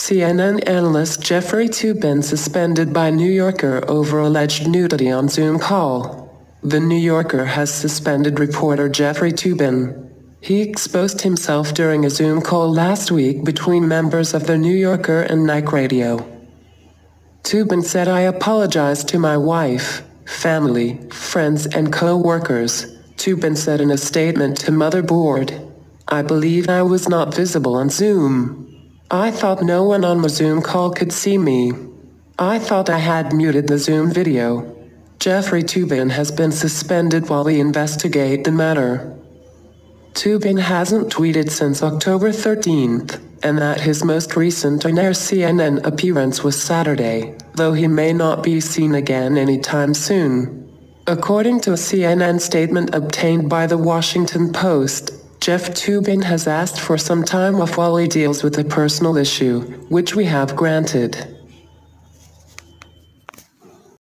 CNN analyst Jeffrey Toobin suspended by New Yorker over alleged nudity on Zoom call. The New Yorker has suspended reporter Jeffrey Toobin. He exposed himself during a Zoom call last week between members of the New Yorker and Nike Radio. Toobin said, "I apologize to my wife, family, friends and co-workers," Toobin said in a statement to Motherboard. "I believe I was not visible on Zoom. I thought no one on the Zoom call could see me. I thought I had muted the Zoom video." Jeffrey Toobin has been suspended while we investigate the matter. Toobin hasn't tweeted since October 13th, and that his most recent on-air CNN appearance was Saturday, though he may not be seen again anytime soon. According to a CNN statement obtained by the Washington Post, Jeff Toobin has asked for some time off while he deals with a personal issue, which we have granted.